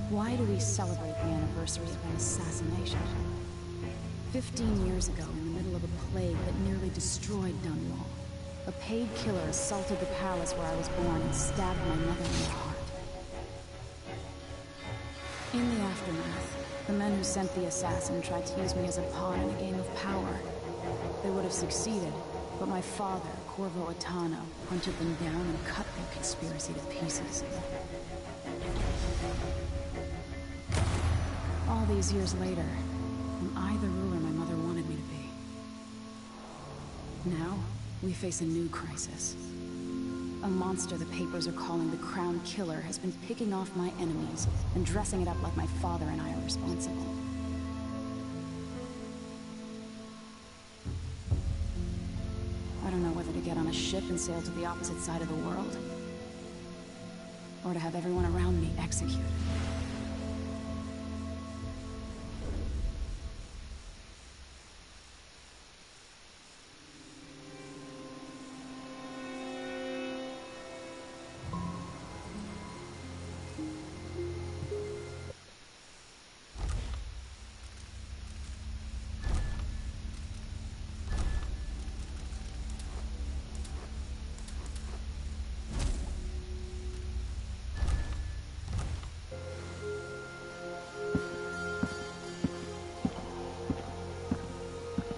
Why do we celebrate the anniversary of an assassination? 15 years ago, in the middle of a plague that nearly destroyed Dunwall, a paid killer assaulted the palace where I was born and stabbed my mother in the heart. In the aftermath, the men who sent the assassin tried to use me as a pawn in a game of power. They would have succeeded, but my father, Corvo Attano, hunted them down and cut their conspiracy to pieces. All these years later, am I the ruler my mother wanted me to be? Now, we face a new crisis. A monster the papers are calling the Crown Killer has been picking off my enemies and dressing it up like my father and I are responsible. I don't know whether to get on a ship and sail to the opposite side of the world, or to have everyone around me executed.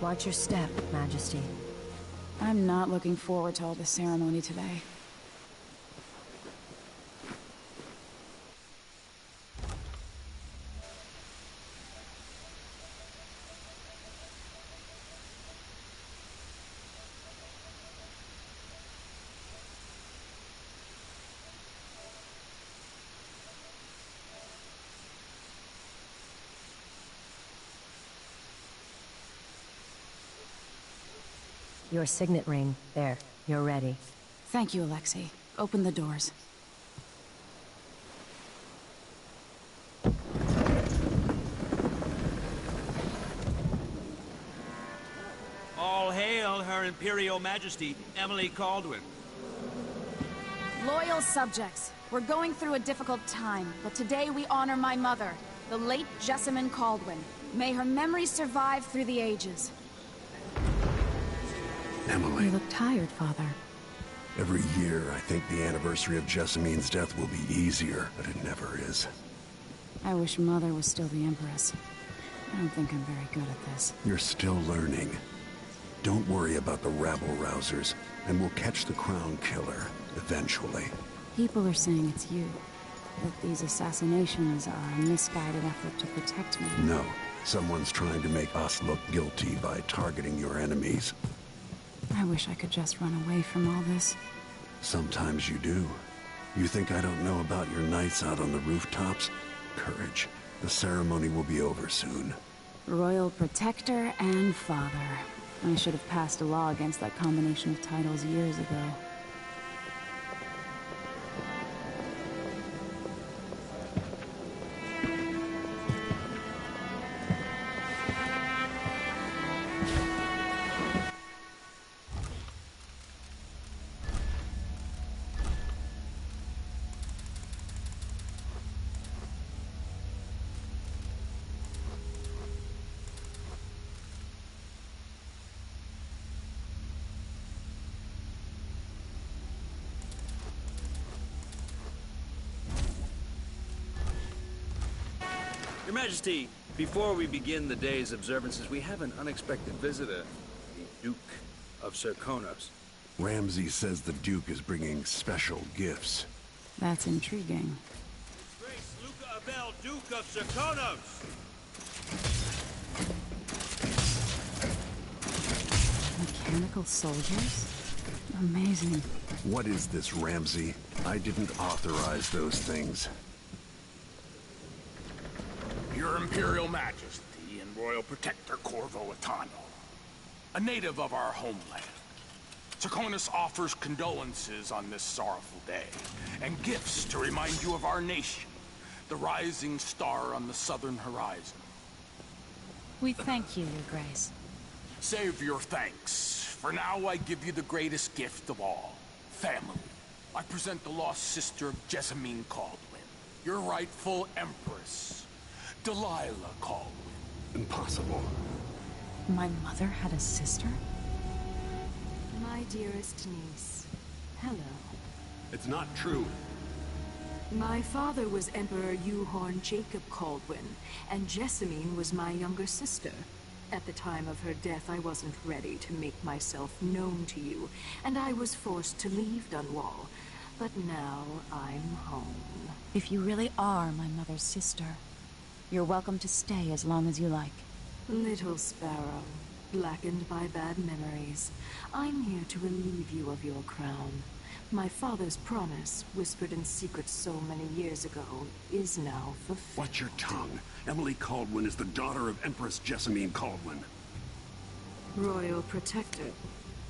Watch your step, Majesty. I'm not looking forward to all the ceremony today. Your signet ring. There. You're ready. Thank you, Alexei. Open the doors. All hail Her Imperial Majesty, Emily Caldwin. Loyal subjects, we're going through a difficult time, but today we honor my mother, the late Jessamine Caldwin. May her memory survive through the ages. Emily. You look tired, Father. Every year, I think the anniversary of Jessamine's death will be easier, but it never is. I wish Mother was still the Empress. I don't think I'm very good at this. You're still learning. Don't worry about the rabble-rousers, and we'll catch the Crown Killer, eventually. People are saying it's you. That these assassinations are a misguided effort to protect me. No. Someone's trying to make us look guilty by targeting your enemies. I wish I could just run away from all this. Sometimes you do. You think I don't know about your nights out on the rooftops? Courage. The ceremony will be over soon. Royal Protector and Father. I should have passed a law against that combination of titles years ago. Your Majesty, before we begin the day's observances, we have an unexpected visitor, the Duke of Serkonos. Ramsay says the Duke is bringing special gifts. That's intriguing. Grace Luca Abel, Duke of Serkonos! Mechanical soldiers? Amazing. What is this, Ramsay? I didn't authorize those things. Your Imperial Majesty and Royal Protector Corvo Attano, a native of our homeland. Serkonos offers condolences on this sorrowful day, and gifts to remind you of our nation, the rising star on the southern horizon. We thank you, Your Grace. Save your thanks. For now, I give you the greatest gift of all, family. I present the lost sister of Jessamine Caldwin, Your rightful empress, Delilah Caldwin. Impossible. My mother had a sister? My dearest niece, hello. It's not true. My father was Emperor Yuhorn Jacob Caldwin, and Jessamine was my younger sister. At the time of her death, I wasn't ready to make myself known to you, and I was forced to leave Dunwall. But now I'm home. If you really are my mother's sister, you're welcome to stay as long as you like. Little sparrow, blackened by bad memories, I'm here to relieve you of your crown. My father's promise, whispered in secret so many years ago, is now fulfilled. Watch your tongue. Emily Caldwin is the daughter of Empress Jessamine Caldwin. Royal Protector.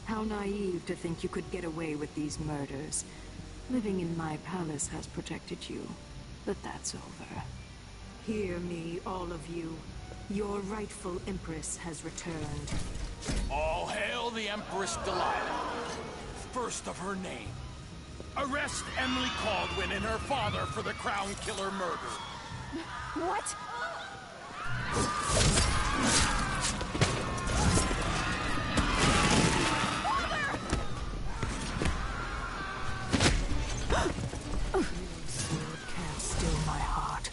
How naive to think you could get away with these murders. Living in my palace has protected you, but that's over. Hear me, all of you. Your rightful Empress has returned. All hail the Empress Delilah, first of her name. Arrest Emily Caldwin and her father for the Crown Killer murder. What? Sword can't still my heart.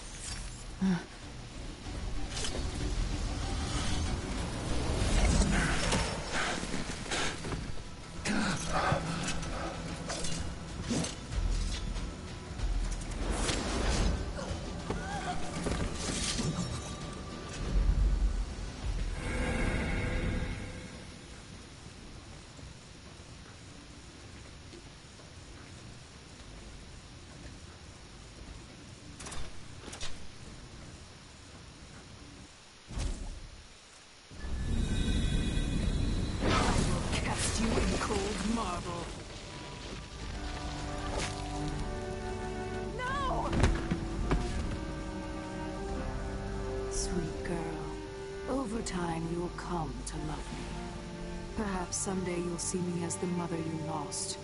You in cold marble. No! Sweet girl, over time you'll come to love me. Perhaps someday you'll see me as the mother you lost.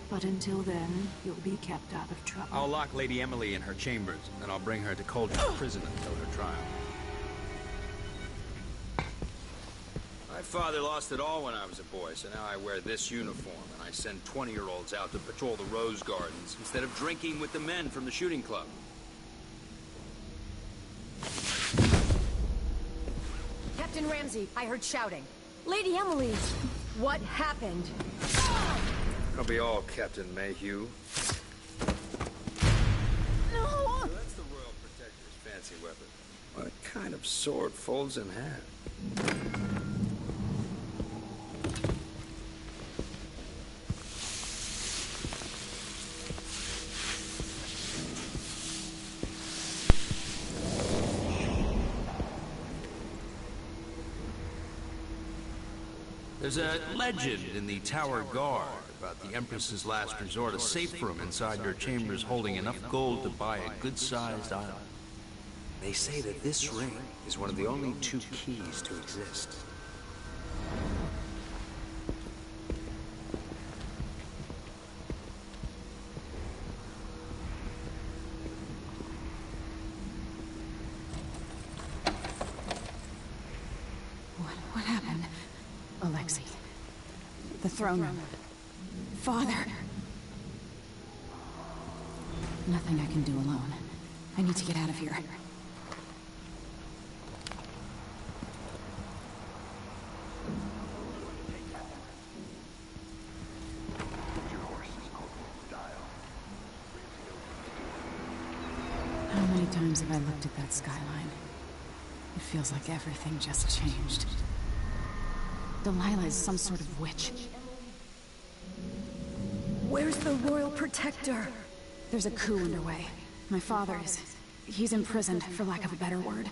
But until then, you'll be kept out of trouble. I'll lock Lady Emily in her chambers, and I'll bring her to Cauldron Prison until her trial. My father lost it all when I was a boy, so now I wear this uniform, and I send 20-year-olds out to patrol the Rose Gardens instead of drinking with the men from the shooting club. Captain Ramsey, I heard shouting. Lady Emily, what happened? That'll be all, Captain Mayhew. No! So that's the Royal Protector's fancy weapon. What kind of sword folds in half? There's a legend in the Tower Guard about the Empress's last resort, a safe room inside your chambers holding enough gold to buy a good-sized island. They say that this ring is one of the only 2 keys to exist. What happened? Alexei. The throne room. Father! Nothing I can do alone. I need to get out of here. How many times have I looked at that skyline? It feels like everything just changed. Delilah is some sort of witch. Where's the Royal Protector? There's a coup underway. My father is... he's imprisoned, for lack of a better word.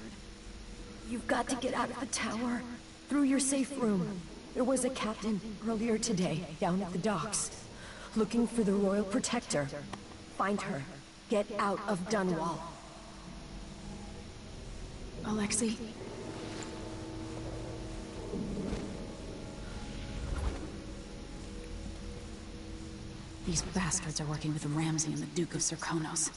You've got to get out of the tower. Through your safe room. There was a captain earlier today, down at the docks. Looking for the Royal Protector. Find her. Get out of Dunwall. Alexei? These bastards are working with Ramsey and the Duke of Serkonos.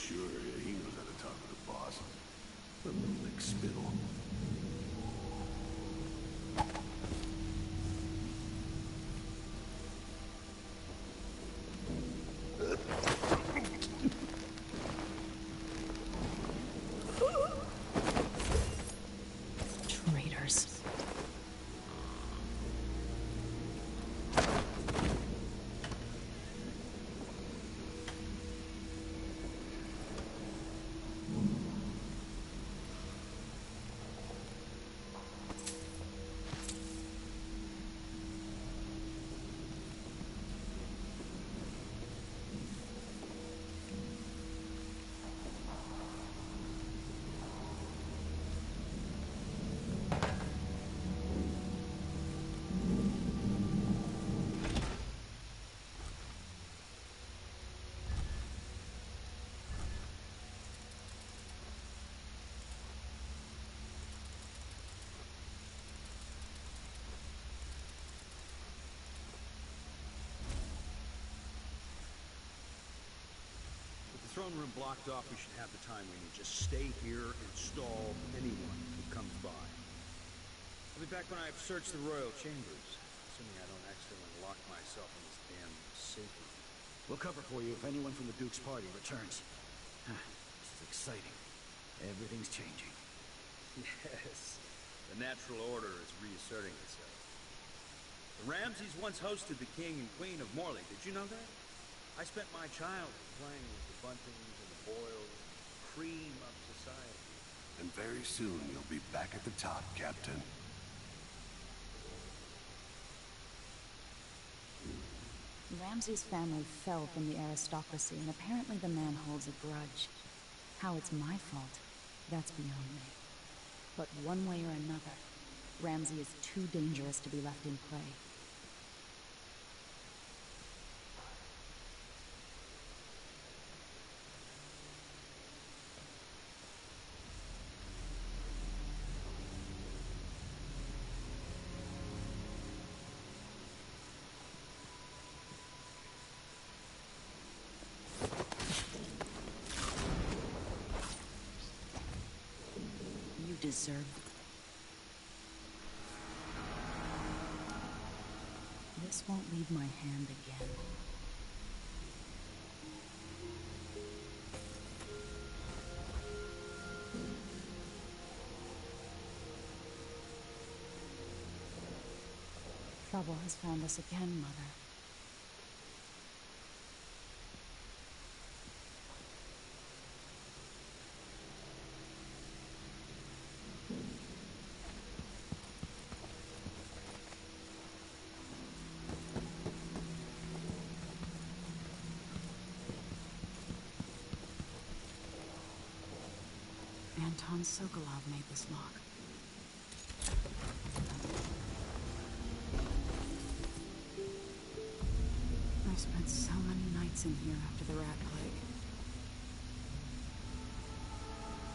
Sure, yeah, he knows how to talk with the boss. A little lick spittle. Traitors. Throne room blocked off, we should have the time we need. Just stay here and stall anyone who comes by. I'll be back when I've searched the royal chambers, assuming I don't accidentally lock myself in this damn safe room. We'll cover for you if anyone from the Duke's party returns. This is exciting. Everything's changing. Yes, the natural order is reasserting itself. The Ramseys once hosted the king and queen of Morley. Did you know that? I spent my childhood playing with the buntings and the boils, cream of society. And very soon you'll be back at the top, Captain. Ramsay's family fell from the aristocracy, and apparently the man holds a grudge. How it's my fault, that's beyond me. But one way or another, Ramsay is too dangerous to be left in play. Deserve. This won't leave my hand again. Trouble has found us again, Mother. Anton Sokolov made this lock. I spent so many nights in here after the rat plague.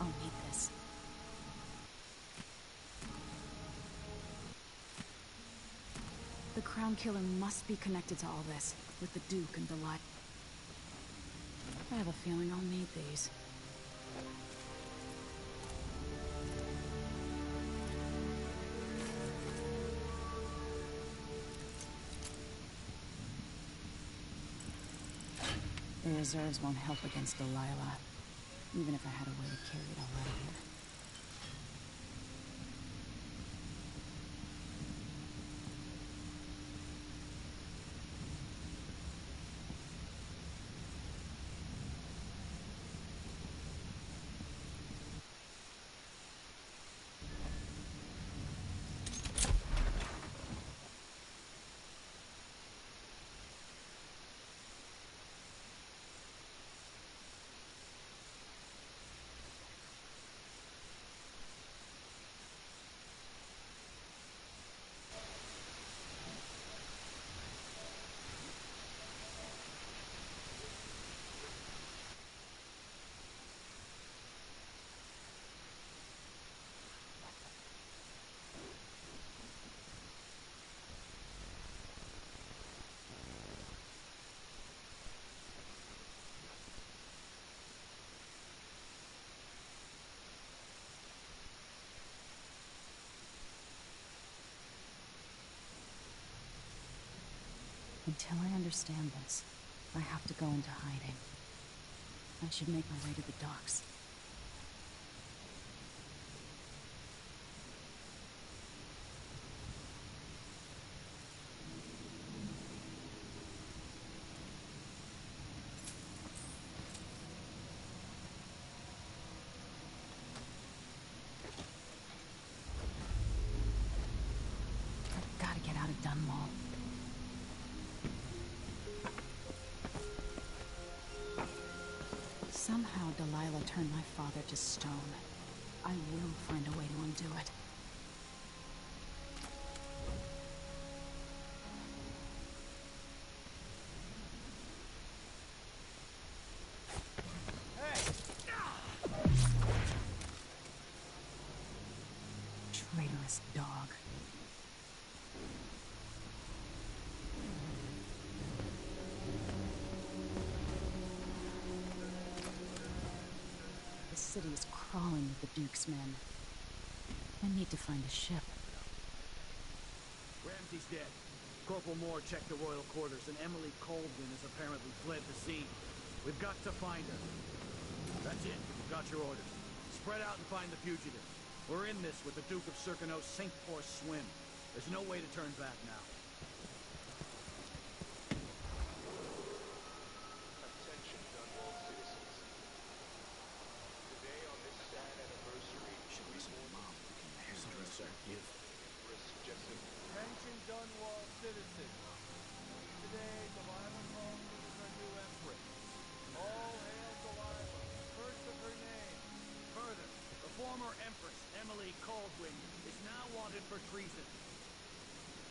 I'll need this. The Crown Killer must be connected to all this, with the Duke and the Light. I have a feeling I'll need these. The reserves won't help against Delilah, even if I had a way to carry it all out of here. Until I understand this, I have to go into hiding. I should make my way to the docks. I've got to get out of Dunwall. Somehow Delilah turned my father to stone. I will find a way to undo it. Traitorous dog. The city is crawling with the Duke's men. I need to find a ship. Ramsey's dead. Corporal Moore checked the royal quarters, and Emily Coldwin has apparently fled the scene. We've got to find her. That's it. You've got your orders. Spread out and find the fugitive. We're in this with the Duke of Circano, sink or swim. There's no way to turn back now. Attention, Dunwall citizens. Today on this sad anniversary, Should we send Mom looking hairdresser gift? Empress Jessamine. Attention Dunwall citizens. Today, Delilah calls us her new empress. All hail Delilah, first of her name. Further, the former empress, Emily Coldwin, is now wanted for treason.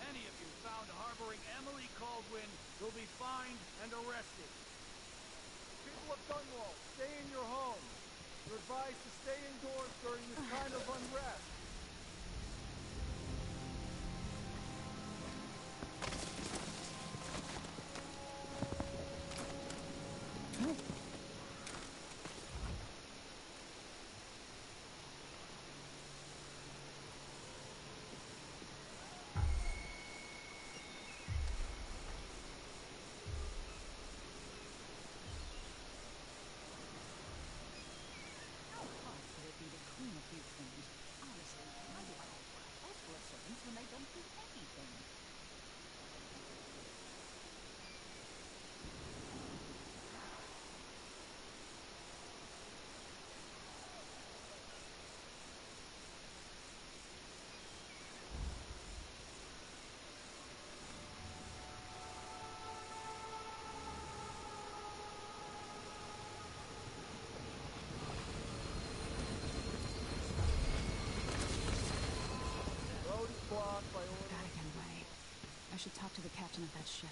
Any of you found harboring Emily Coldwin will be fined and arrested. People of Dunwall, stay in your homes. You're advised to stay indoors during this time of unrest. Road is blocked by order. Gotta get away. I should talk to the captain of that ship.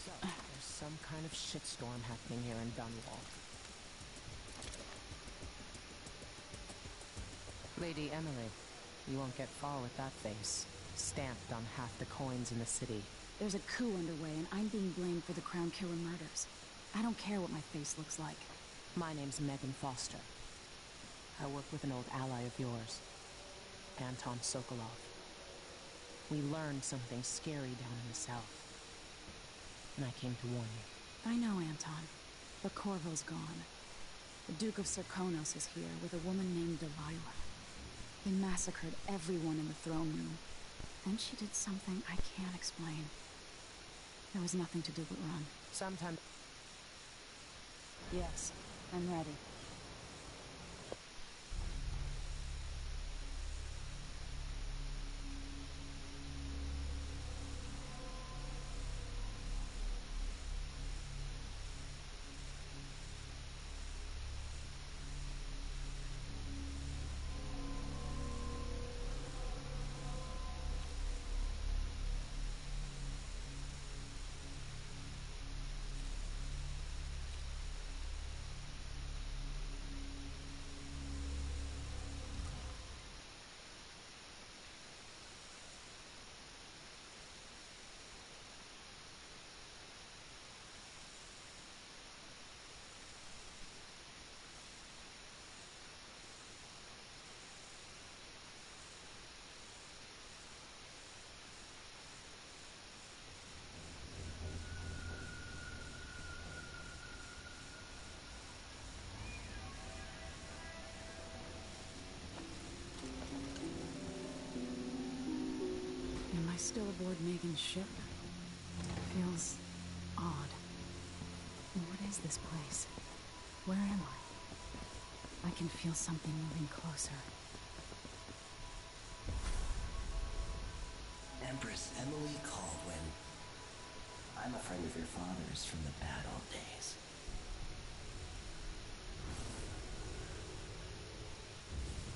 So, there's some kind of shitstorm happening here in Dunwall. Lady Emily, you won't get far with that face. Stamped on half the coins in the city. There's a coup underway, and I'm being blamed for the Crown Killer murders. I don't care what my face looks like. My name's Megan Foster. I work with an old ally of yours, Anton Sokolov. We learned something scary down in the south, and I came to warn you. I know, Anton. But Corvo's gone. The Duke of Circonos is here with a woman named Delilah. They massacred everyone in the throne room. Then she did something I can't explain. There was nothing to do but run. Sometime... Yes, I'm ready. still aboard Megan's ship? Feels odd. What is this place? Where am I? I can feel something moving closer. Empress Emily Caldwin. I'm a friend of your father's from the bad old days.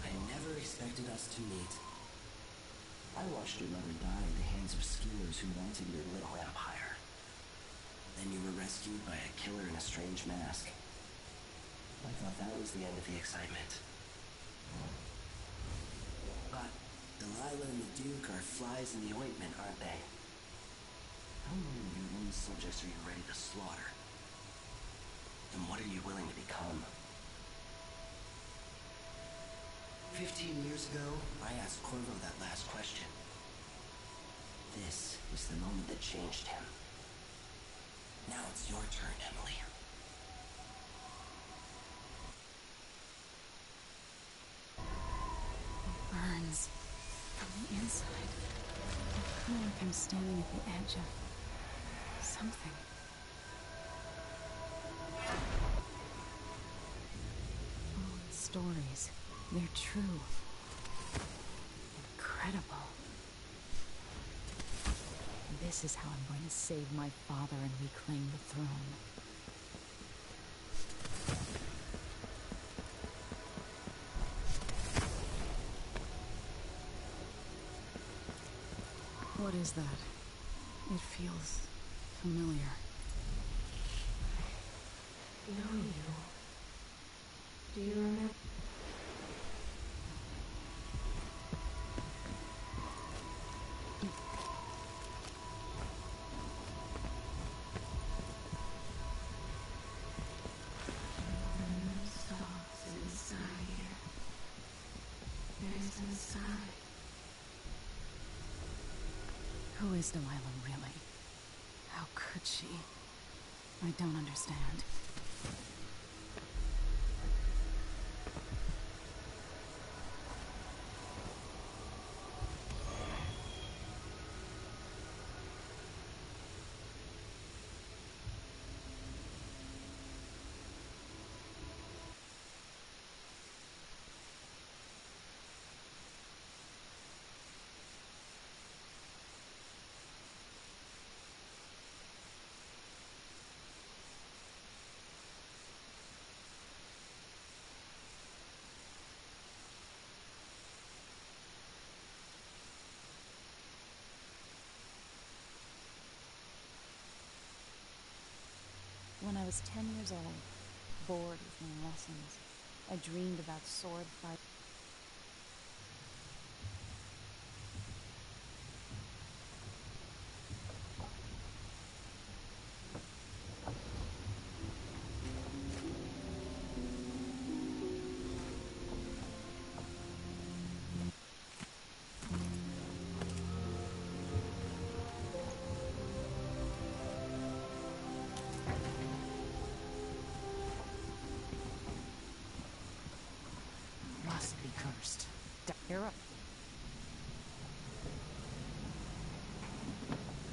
I never expected us to meet. I watched your mother die at the hands of schemers who wanted your little empire. Then you were rescued by a killer in a strange mask. I thought that was the end of the excitement. But Delilah and the Duke are flies in the ointment, aren't they? How many of your own subjects are you ready to slaughter? And what are you willing to become? 15 years ago, I asked Corvo that last question. This is the moment that changed him. Now it's your turn, Emily. It burns from the inside. I feel like I'm standing at the edge of something. Oh, the stories. They're true. Incredible. This is how I'm going to save my father and reclaim the throne. What is that? It feels familiar. I know you. Do you remember? Who is Delilah, really? How could she? I don't understand. When I was 10 years old, bored with my lessons, I dreamed about sword fight. Must be cursed. You're up.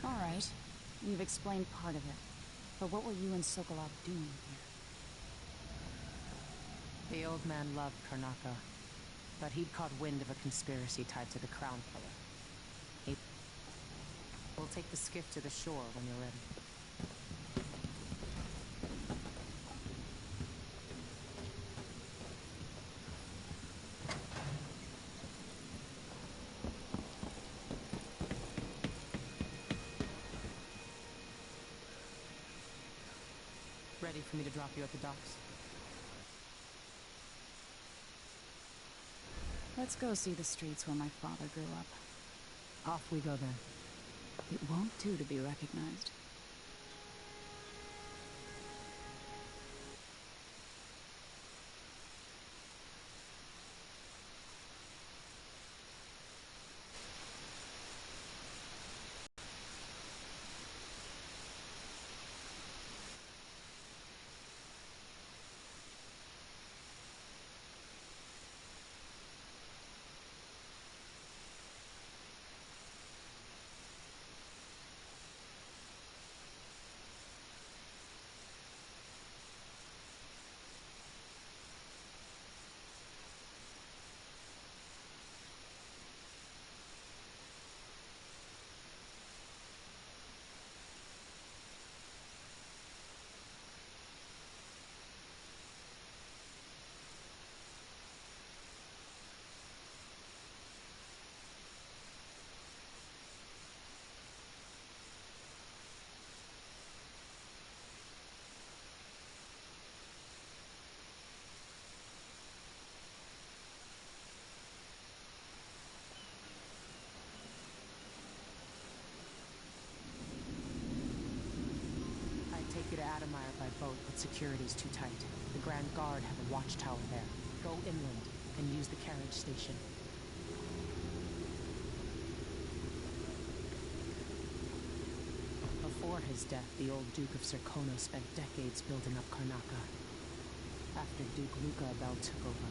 All right, you've explained part of it. But what were you and Sokolov doing here? The old man loved Karnaka, but he'd caught wind of a conspiracy tied to the Crown Killer. We'll take the skiff to the shore when you're ready. Ready for me to drop you at the docks? Let's go see the streets where my father grew up. Off we go then. It won't do to be recognized. Adamire by boat, but security's too tight. The Grand Guard have a watchtower there. Go inland and use the carriage station. Before his death, the old Duke of Serkonos spent decades building up Karnaca. After Duke Luca Abel took over,